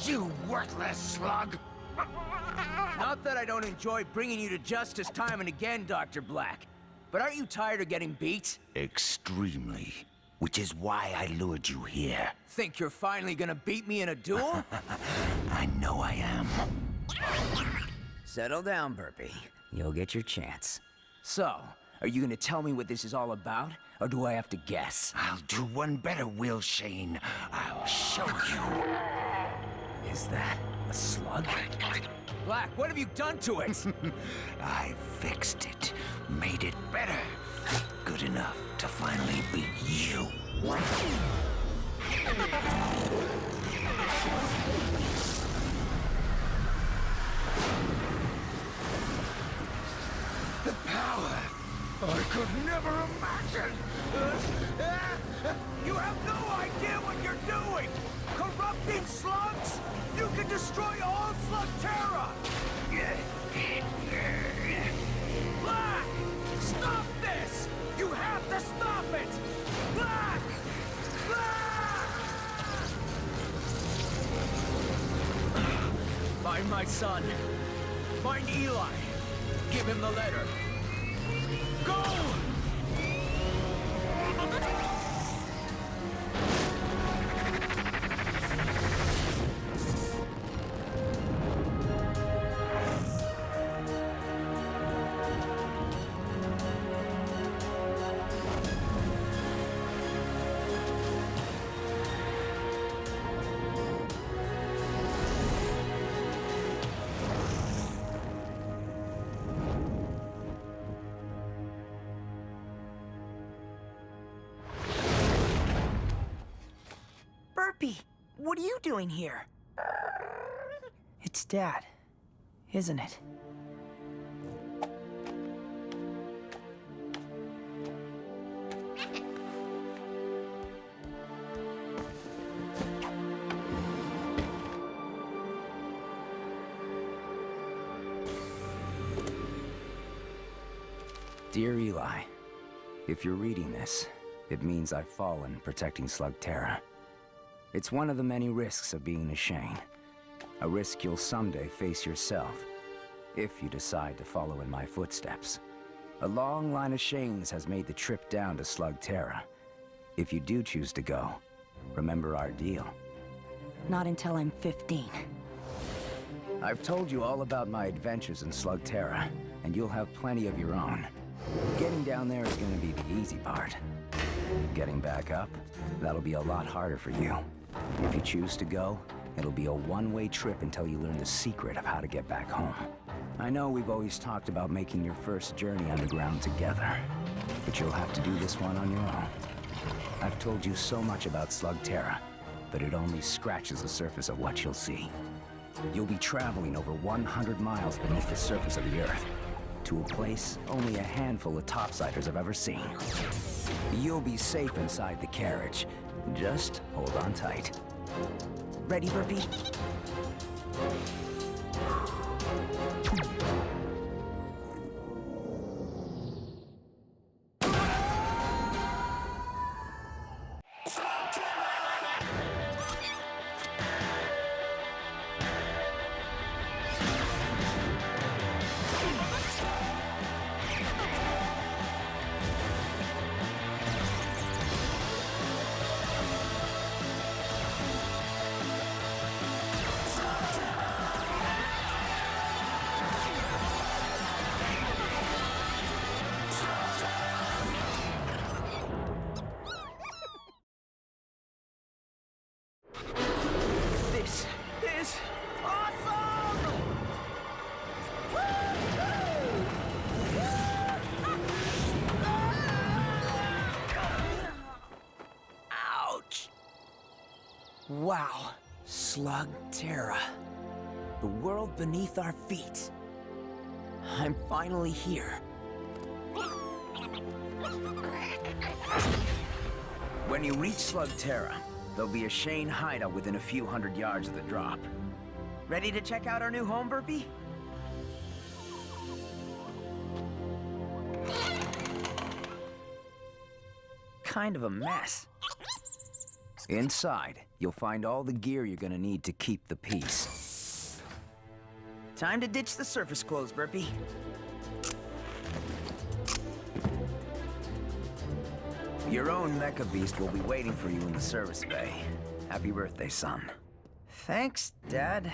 You worthless slug! Not that I don't enjoy bringing you to justice time and again, Dr. Blakk. But aren't you tired of getting beat? Extremely. Which is why I lured you here. Think you're finally gonna beat me in a duel? I know I am. Settle down, Burpee. You'll get your chance. So, are you gonna tell me what this is all about? Or do I have to guess? I'll do one better, Will Shane. I'll show you. Is that a slug? Blakk, what have you done to it? I fixed it. Made it better. Good enough to finally beat you. The power I could never imagine. You have no idea what you're doing! Corrupting slugs? You can destroy all Slugterra! Blakk! Stop this! You have to stop it! Blakk! Blakk! Find my son. Find Eli. Give him the letter. Go! Burpee, what are you doing here? It's Dad, isn't it? Dear Eli, if you're reading this, it means I've fallen protecting Slugterra. It's one of the many risks of being a Shane. A risk you'll someday face yourself, if you decide to follow in my footsteps. A long line of Shanes has made the trip down to Slugterra. If you do choose to go, remember our deal. Not until I'm 15. I've told you all about my adventures in Slugterra, and you'll have plenty of your own. Getting down there is gonna be the easy part. Getting back up, that'll be a lot harder for you. If you choose to go, it'll be a one-way trip until you learn the secret of how to get back home. I know we've always talked about making your first journey underground together, but you'll have to do this one on your own. I've told you so much about Slugterra, but it only scratches the surface of what you'll see. You'll be traveling over 100 miles beneath the surface of the Earth, to a place only a handful of topsiders have ever seen. You'll be safe inside the carriage. Just hold on tight. Ready, Burpee? This is awesome! Ouch! Wow, Slugterra. The world beneath our feet. I'm finally here. When you reach Slugterra, there'll be a Shane hideout within a few hundred yards of the drop. Ready to check out our new home, Burpee? Kind of a mess. Inside, you'll find all the gear you're gonna need to keep the peace. Time to ditch the surface clothes, Burpee. Your own mecha beast will be waiting for you in the service bay. Happy birthday, son. Thanks, Dad.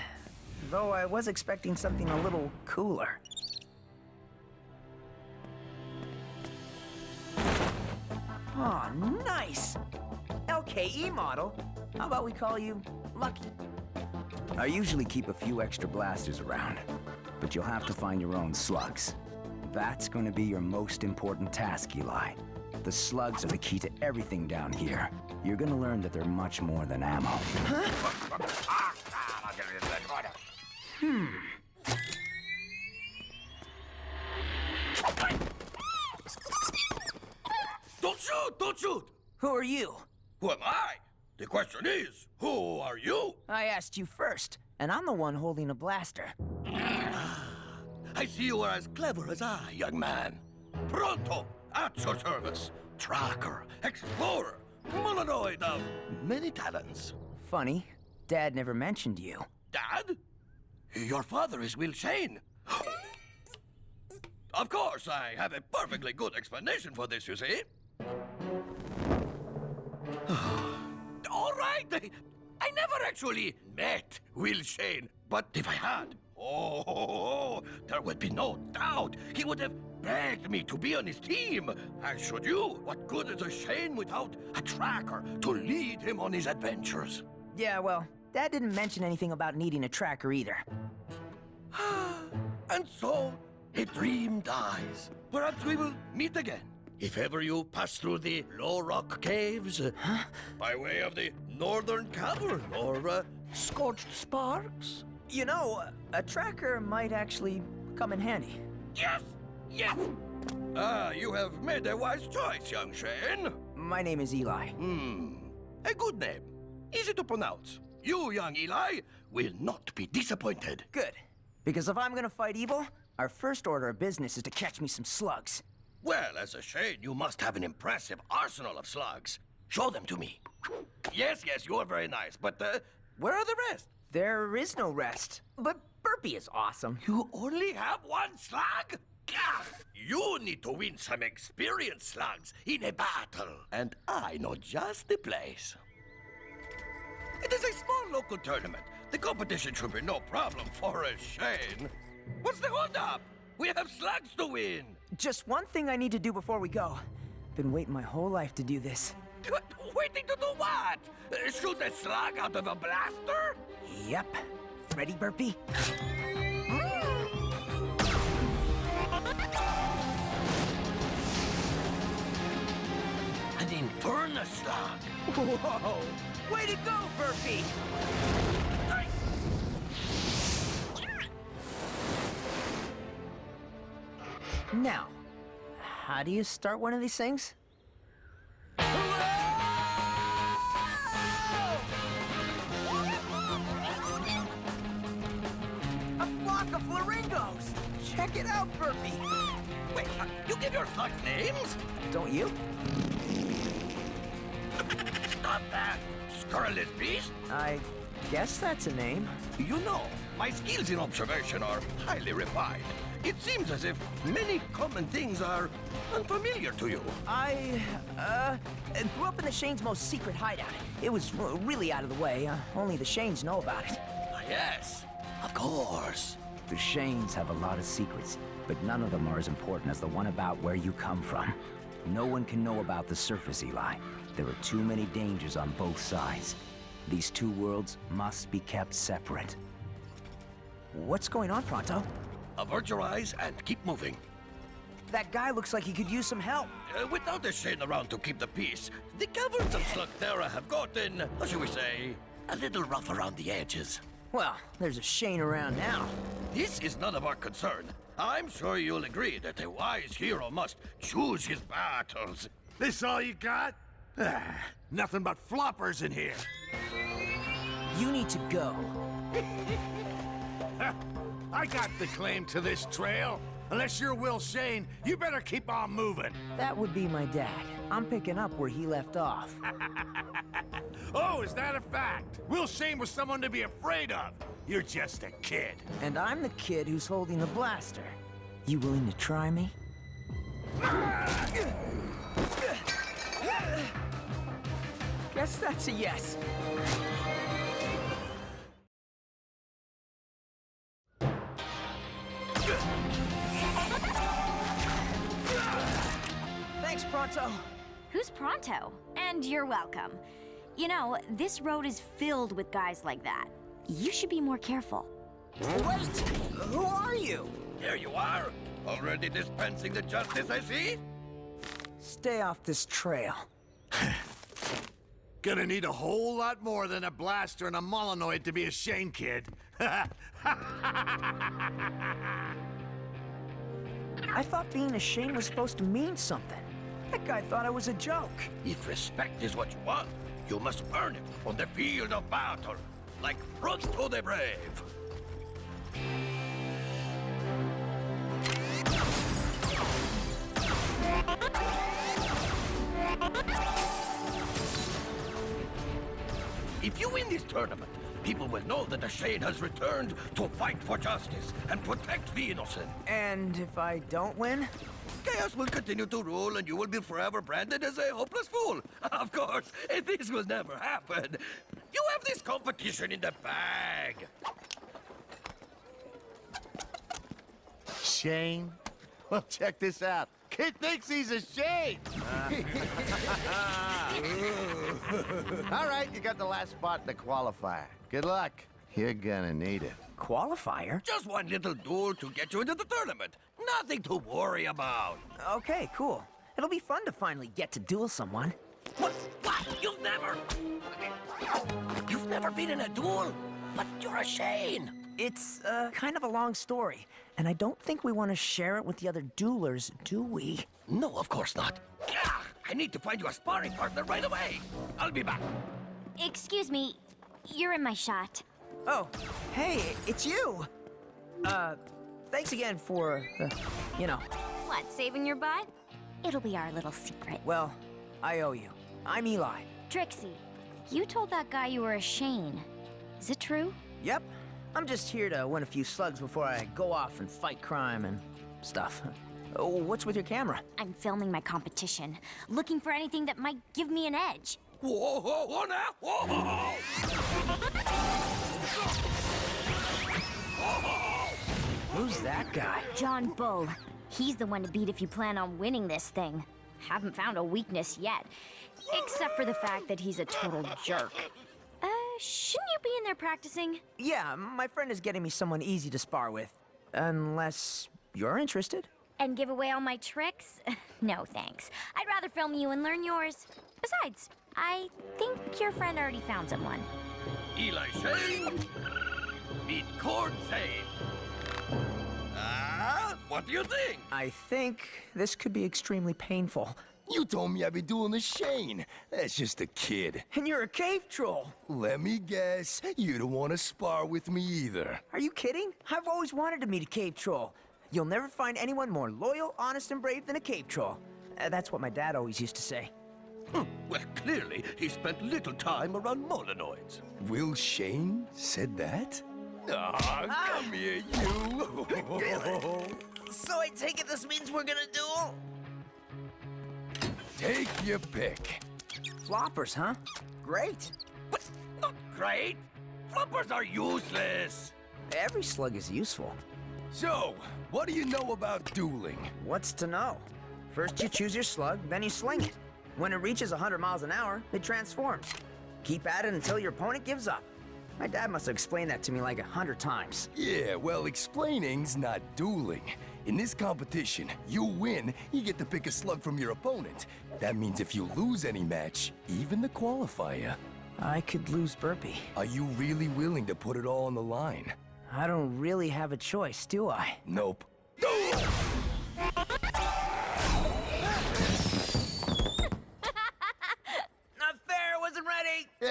Though I was expecting something a little cooler. Oh, nice! LKE model. How about we call you Lucky? I usually keep a few extra blasters around, but you'll have to find your own slugs. That's going to be your most important task, Eli. The slugs are the key to everything down here. You're going to learn that they're much more than ammo. Don't shoot! Don't shoot! Who are you? Who am I? The question is, who are you? I asked you first, and I'm the one holding a blaster. I see you are as clever as I, young man. Pronto, at your service. Tracker, explorer, mononoid of many talents. Funny, Dad never mentioned you. Dad? Your father is Eli Shane. Of course, I have a perfectly good explanation for this, you see. All right, I never actually met Eli Shane, but if I had, oh, there would be no doubt he would have begged me to be on his team. As should you. What good is a Shane without a tracker to lead him on his adventures? Yeah, well, Dad didn't mention anything about needing a tracker either. And so, a dream dies. Perhaps we will meet again. If ever you pass through the low rock caves, by way of the northern cavern, or scorched sparks. You know, a tracker might actually come in handy. Yes! Yes! You have made a wise choice, young Shane. My name is Eli. A good name. Easy to pronounce. You, young Eli, will not be disappointed. Good. Because if I'm gonna fight evil, our first order of business is to catch me some slugs. Well, as a Shane, you must have an impressive arsenal of slugs. Show them to me. Yes, you are very nice, but where are the rest? There is no rest. But Burpee is awesome. You only have one slug? Gah! You need to win some experienced slugs in a battle. And I know just the place. It is a small local tournament. The competition should be no problem for a Shane. What's the holdup? We have slugs to win. Just one thing I need to do before we go. Been waiting my whole life to do this. Waiting to do what? Shoot a slug out of a blaster? Yep. Ready, Burpee? An inferno slug. Whoa! Way to go, Burpee! Now, how do you start one of these things? A flock of flamingos! Check it out, Burpee! Wait, you give your slugs names? Don't you? Stop that! Scurrilous beast! I guess that's a name. You know, my skills in observation are highly refined. It seems as if many common things are unfamiliar to you. I grew up in the Shane's most secret hideout. It was really out of the way. Only the Shanes know about it. Yes, of course. The Shanes have a lot of secrets, but none of them are as important as the one about where you come from. No one can know about the surface, Eli. There are too many dangers on both sides. These two worlds must be kept separate. What's going on, Pronto? Avert your eyes and keep moving. That guy looks like he could use some help. Without a Shane around to keep the peace, the caverns of Slugterra have gotten, how shall we say, a little rough around the edges. Well, there's a Shane around now. This is none of our concern. I'm sure you'll agree that a wise hero must choose his battles. This all you got? Nothing but floppers in here. You need to go. I got the claim to this trail. Unless you're Will Shane, you better keep on moving. That would be my dad. I'm picking up where he left off. Oh, is that a fact? Will Shane was someone to be afraid of. You're just a kid. And I'm the kid who's holding the blaster. You willing to try me? Guess that's a yes. Thanks, Pronto. Who's Pronto? And you're welcome. You know, this road is filled with guys like that. You should be more careful. Wait! Who are you? Here you are, already dispensing the justice I see. Stay off this trail. Gonna need a whole lot more than a blaster and a Molinoid to be a Shane kid. I thought being a Shane was supposed to mean something. That guy thought I was a joke. If respect is what you want, you must earn it on the field of battle, like Pronto the Brave. If you win this tournament, people will know that the Shane has returned to fight for justice and protect the innocent. And if I don't win? Chaos will continue to rule and you will be forever branded as a hopeless fool. Of course, this will never happen. You have this competition in the bag. Shane? Well, check this out. Kid thinks he's a Shane. All right, you got the last spot in the qualifier. Good luck. You're gonna need it. Qualifier? Just one little duel to get you into the tournament. Nothing to worry about. Okay, cool. It'll be fun to finally get to duel someone. What? You've never been in a duel? But you're a Shane. It's, kind of a long story, and I don't think we want to share it with the other duelers, do we? No, of course not. I need to find you a sparring partner right away. I'll be back. Excuse me, you're in my shot. Oh, hey, it's you! Thanks again for, you know. What, saving your butt? It'll be our little secret. Well, I owe you. I'm Eli. Trixie, you told that guy you were a Shane. Is it true? Yep. I'm just here to win a few slugs before I go off and fight crime and stuff. Oh, what's with your camera? I'm filming my competition, looking for anything that might give me an edge. Whoa, whoa, whoa, now! Whoa! Who's that guy? John Bull. He's the one to beat if you plan on winning this thing. Haven't found a weakness yet, except for the fact that he's a total jerk. Shouldn't you be in there practicing? Yeah, my friend is getting me someone easy to spar with. Unless you're interested. And give away all my tricks? No, thanks. I'd rather film you and learn yours. Besides, I think your friend already found someone. Eli Shane, meet Cord Zane. What do you think? I think this could be extremely painful. You told me I'd be doing the Shane. That's just a kid. And you're a cave troll. Let me guess, you don't want to spar with me either. Are you kidding? I've always wanted to meet a cave troll. You'll never find anyone more loyal, honest, and brave than a cave troll. That's what my dad always used to say. Well, clearly, he spent little time around Molinoids. Will Shane said that? Come here, you. So I take it this means we're gonna duel? Take your pick. Floppers, huh? Great. But not great. Floppers are useless. Every slug is useful. So, what do you know about dueling? What's to know? First you choose your slug, then you sling it. When it reaches 100 miles an hour, it transforms. Keep at it until your opponent gives up. My dad must have explained that to me like 100 times. Yeah, well, explaining's not dueling. In this competition, you win, you get to pick a slug from your opponent. That means if you lose any match, even the qualifier. I could lose Burpee. Are you really willing to put it all on the line? I don't really have a choice, do I? Nope.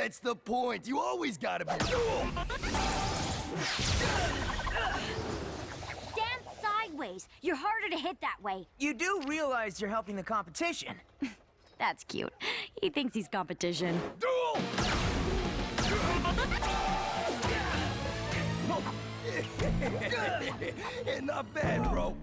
That's the point. You always gotta be duel. Stand sideways. You're harder to hit that way. You do realize you're helping the competition. That's cute. He thinks he's competition. Duel! Not bad, bro.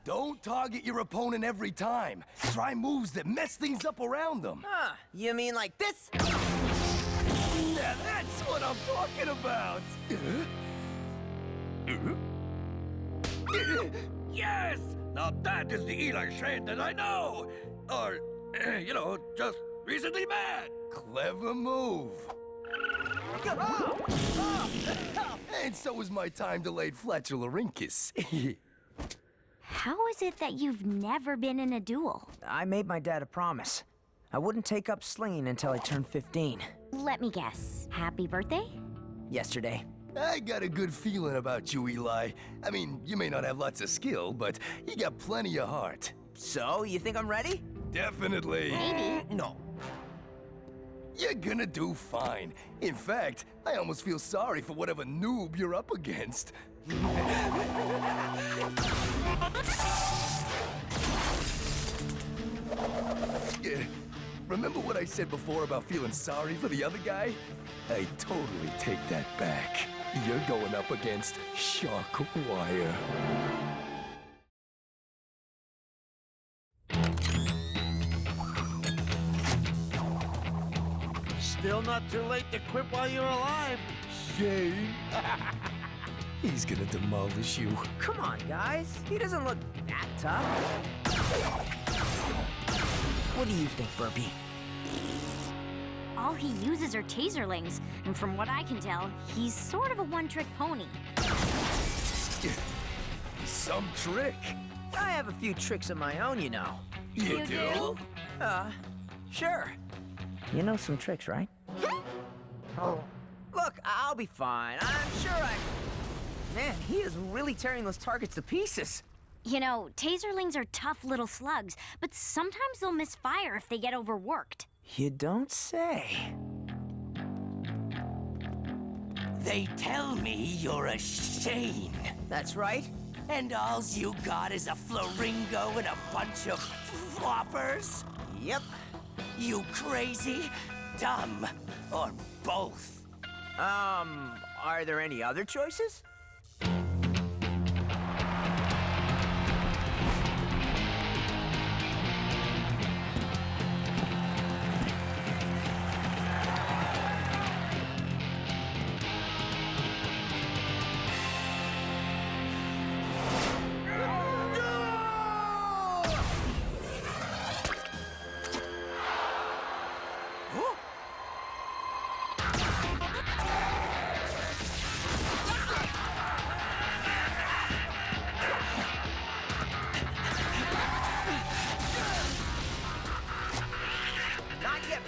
Don't target your opponent every time. Try moves that mess things up around them. Huh, you mean like this? Yeah, that's what I'm talking about. Yes! Now that is the Eli Shane that I know! Or, you know, just recently met! Clever move. And so is my time-delayed flatularincus. How is it that you've never been in a duel? I made my dad a promise. I wouldn't take up slinging until I turned 15. Let me guess. Happy birthday? Yesterday. I got a good feeling about you, Eli. I mean, you may not have lots of skill, but you got plenty of heart. So, you think I'm ready? Definitely. Maybe. No. You're gonna do fine. In fact, I almost feel sorry for whatever noob you're up against. Remember what I said before about feeling sorry for the other guy? I totally take that back. You're going up against Shark Wire. Still not too late to quit while you're alive. Shane. He's gonna demolish you. Come on, guys. He doesn't look that tough. What do you think, Burpee? All he uses are taserlings, and from what I can tell, he's sort of a one-trick pony. Some trick. I have a few tricks of my own, you know. You do? Sure. You know some tricks, right? Look, I'll be fine. I'm sure I... Man, he is really tearing those targets to pieces. You know, taserlings are tough little slugs, but sometimes they'll misfire if they get overworked. You don't say. They tell me you're a Shane. That's right. And all's you got is a flaringo and a bunch of floppers? Yep. You crazy, dumb, or both? Are there any other choices?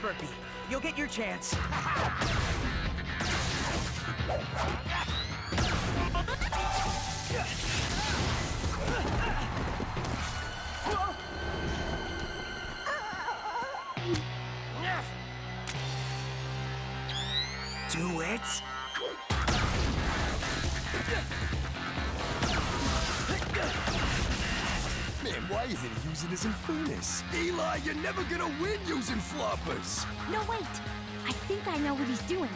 Burpee. You'll get your chance. Do it. Man, why isn't he using his Infernus? Eli, you're never gonna win using floppers! No, wait. I think I know what he's doing.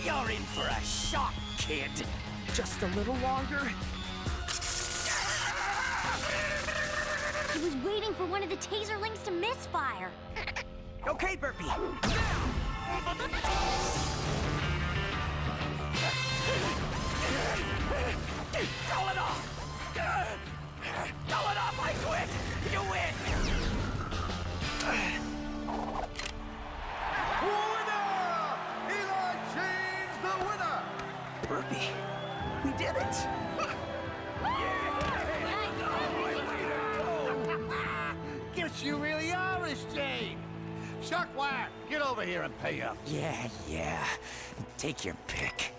You're in for a shock, kid. Just a little longer. He was waiting for one of the taserlings to misfire. Okay, Burpee. Call it off! Call it off, I quit! You win! Winner! Eli Shane's the winner! Burpee, we did it. Guess you really are a Shane. Shockwire, get over here and pay up. Yeah. Take your pick.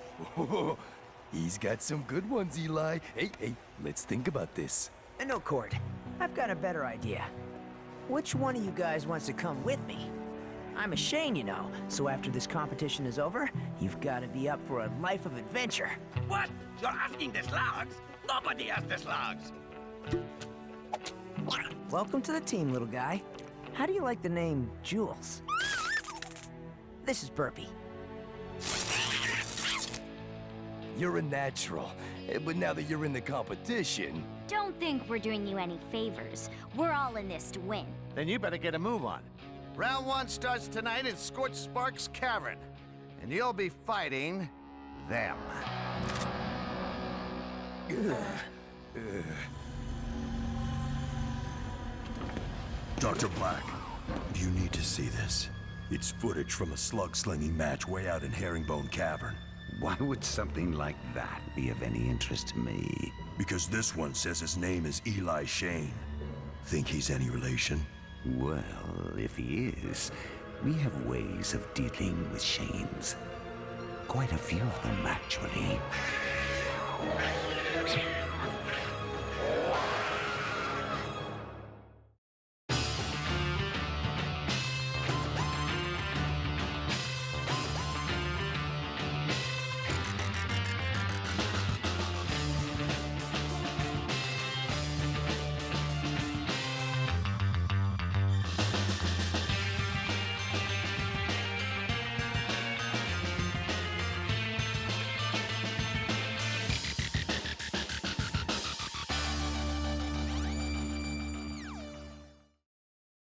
He's got some good ones, Eli. Hey, let's think about this. No, Cord. I've got a better idea. Which one of you guys wants to come with me? I'm a Shane, you know, so after this competition is over, you've got to be up for a life of adventure. What? You're asking the slugs? Nobody has the slugs. Welcome to the team, little guy. How do you like the name Jules? This is Burpee. You're a natural. But now that you're in the competition... Don't think we're doing you any favors. We're all in this to win. Then you better get a move on. Round 1 starts tonight in Scorched Spark's Cavern. And you'll be fighting... them. Dr. Blakk, you need to see this. It's footage from a slug-slinging match way out in Herringbone Cavern. Why would something like that be of any interest to me? Because this one says his name is Eli Shane. Think he's any relation? Well, if he is, we have ways of dealing with Shanes. Quite a few of them, actually.